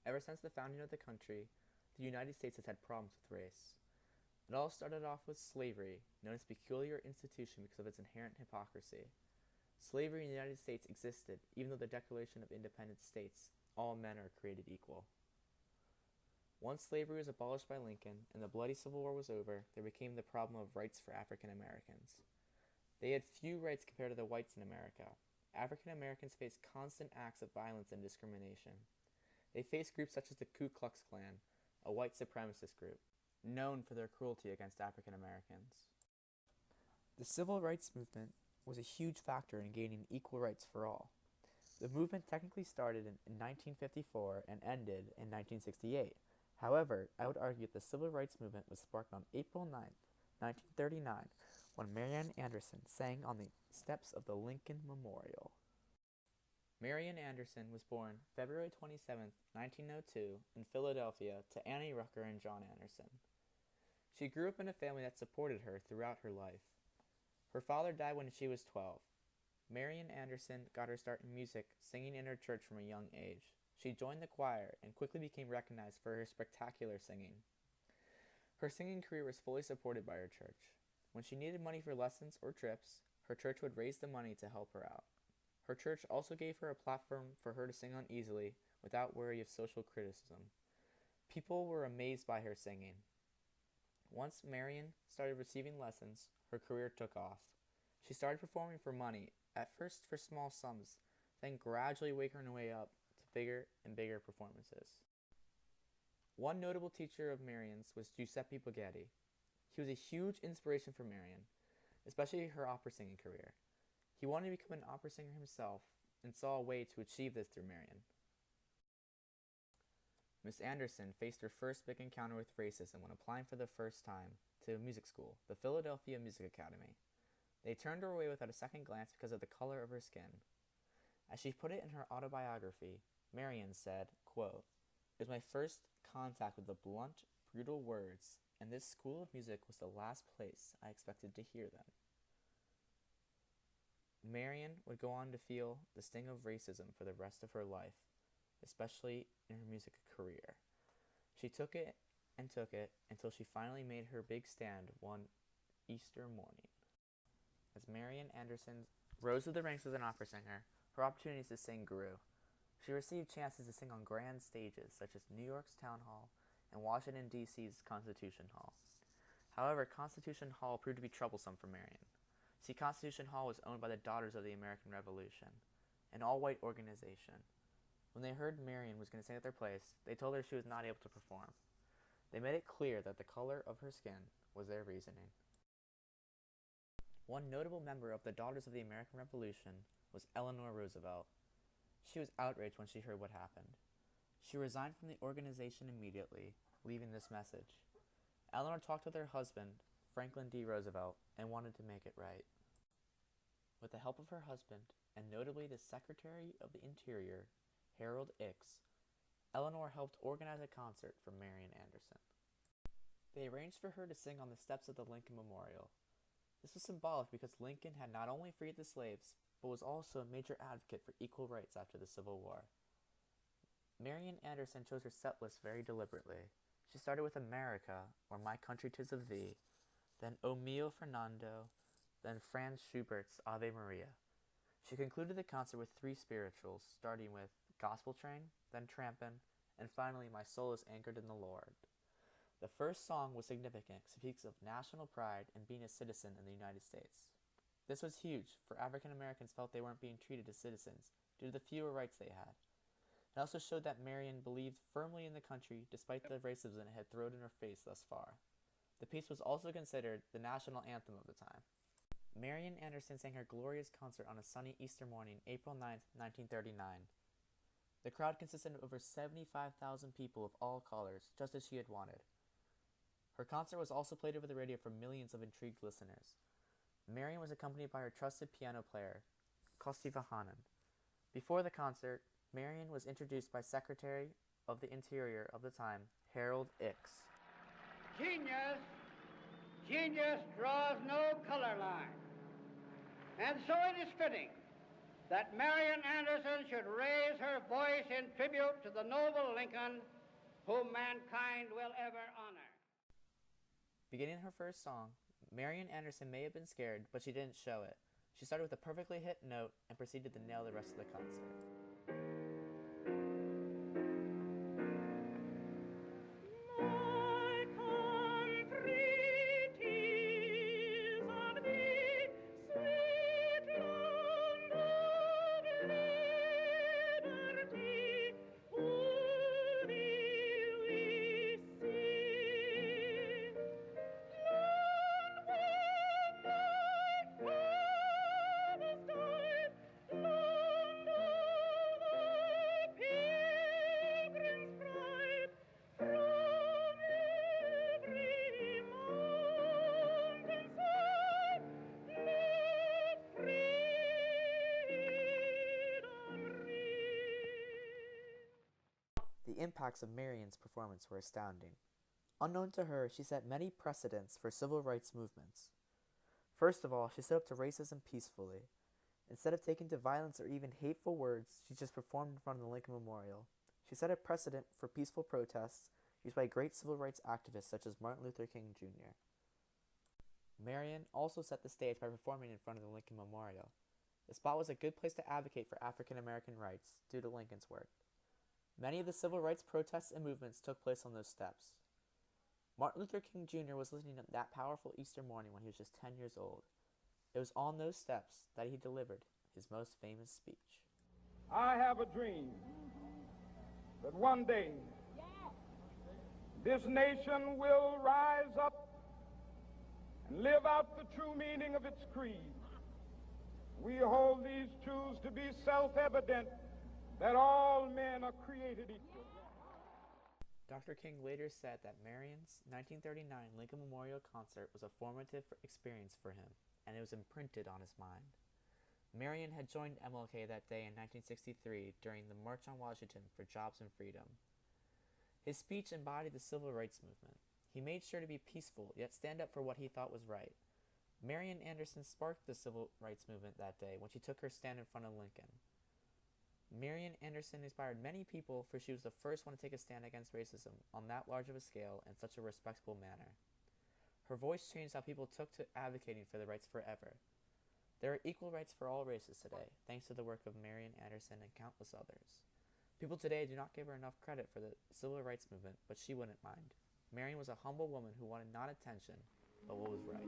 Ever since the founding of the country, the United States has had problems with race. It all started off with slavery, known as a peculiar institution because of its inherent hypocrisy. Slavery in the United States existed even though the Declaration of Independence states all men are created equal. Once slavery was abolished by Lincoln and the bloody Civil War was over, there became the problem of rights for African Americans. They had few rights compared to the whites in America. African Americans faced constant acts of violence and discrimination. They faced groups such as the Ku Klux Klan, a white supremacist group, known for their cruelty against African Americans. The Civil Rights Movement was a huge factor in gaining equal rights for all. The movement technically started in 1954 and ended in 1968. However, I would argue that the Civil Rights Movement was sparked on April 9th, 1939, when Marian Anderson sang on the steps of the Lincoln Memorial. Marian Anderson was born February 27, 1902, in Philadelphia to Annie Rucker and John Anderson. She grew up in a family that supported her throughout her life. Her father died when she was 12. Marian Anderson got her start in music, singing in her church from a young age. She joined the choir and quickly became recognized for her spectacular singing. Her singing career was fully supported by her church. When she needed money for lessons or trips, her church would raise the money to help her out. Her church also gave her a platform for her to sing on easily without worry of social criticism. People were amazed by her singing. Once Marian started receiving lessons, her career took off. She started performing for money, at first for small sums, then gradually working her way up to bigger and bigger performances. One notable teacher of Marian's was Giuseppe Boghetti. He was a huge inspiration for Marian, especially her opera singing career. He wanted to become an opera singer himself and saw a way to achieve this through Marian. Miss Anderson faced her first big encounter with racism when applying for the first time to music school, the Philadelphia Music Academy. They turned her away without a second glance because of the color of her skin. As she put it in her autobiography, Marian said, quote, "It was my first contact with the blunt, brutal words, and this school of music was the last place I expected to hear them." Marian would go on to feel the sting of racism for the rest of her life, especially in her music career. She took it until she finally made her big stand one Easter morning. As Marian Anderson rose through the ranks as an opera singer, her opportunities to sing grew. She received chances to sing on grand stages such as New York's Town Hall and Washington, D.C.'s Constitution Hall. However, Constitution Hall proved to be troublesome for Marian. See, Constitution Hall was owned by the Daughters of the American Revolution, an all-white organization. When they heard Marian was going to sing at their place, they told her she was not able to perform. They made it clear that the color of her skin was their reasoning. One notable member of the Daughters of the American Revolution was Eleanor Roosevelt. She was outraged when she heard what happened. She resigned from the organization immediately, leaving this message. Eleanor talked with her husband, Franklin D. Roosevelt, and wanted to make it right. With the help of her husband, and notably the Secretary of the Interior, Harold Ickes, Eleanor helped organize a concert for Marian Anderson. They arranged for her to sing on the steps of the Lincoln Memorial. This was symbolic because Lincoln had not only freed the slaves, but was also a major advocate for equal rights after the Civil War. Marian Anderson chose her set list very deliberately. She started with America, or My Country 'Tis of Thee, then O Mio Fernando, then Franz Schubert's Ave Maria. She concluded the concert with three spirituals, starting with Gospel Train, then Trampin', and finally My Soul is Anchored in the Lord. The first song was significant, speaks of national pride and being a citizen in the United States. This was huge, for African Americans felt they weren't being treated as citizens due to the fewer rights they had. It also showed that Marian believed firmly in the country despite the racism it had thrown in her face thus far. The piece was also considered the national anthem of the time. Marian Anderson sang her glorious concert on a sunny Easter morning, April 9, 1939. The crowd consisted of over 75,000 people of all colors, just as she had wanted. Her concert was also played over the radio for millions of intrigued listeners. Marian was accompanied by her trusted piano player, Kosti Vahanen. Before the concert, Marian was introduced by Secretary of the Interior of the time, Harold Ickes. Genius draws no color line. And so it is fitting that Marian Anderson should raise her voice in tribute to the noble Lincoln, whom mankind will ever honor. Beginning her first song, Marian Anderson may have been scared, but she didn't show it. She started with a perfectly hit note and proceeded to nail the rest of the concert. The impacts of Marian's performance were astounding. Unknown to her, she set many precedents for civil rights movements. First of all, she stood up to racism peacefully. Instead of taking to violence or even hateful words, she just performed in front of the Lincoln Memorial. She set a precedent for peaceful protests used by great civil rights activists such as Martin Luther King Jr. Marian also set the stage by performing in front of the Lincoln Memorial. The spot was a good place to advocate for African American rights due to Lincoln's work. Many of the civil rights protests and movements took place on those steps. Martin Luther King Jr. was listening to that powerful Easter morning when he was just 10 years old. It was on those steps that he delivered his most famous speech. I have a dream that one day this nation will rise up and live out the true meaning of its creed. We hold these truths to be self-evident, that all men are created equal. Dr. King later said that Marian's 1939 Lincoln Memorial concert was a formative experience for him, and it was imprinted on his mind. Marian had joined MLK that day in 1963 during the March on Washington for Jobs and Freedom. His speech embodied the civil rights movement. He made sure to be peaceful, yet stand up for what he thought was right. Marian Anderson sparked the civil rights movement that day when she took her stand in front of Lincoln. Marian Anderson inspired many people, for she was the first one to take a stand against racism on that large of a scale in such a respectable manner. Her voice changed how people took to advocating for the rights forever. There are equal rights for all races today, thanks to the work of Marian Anderson and countless others. People today do not give her enough credit for the civil rights movement, but she wouldn't mind. Marian was a humble woman who wanted not attention, but what was right.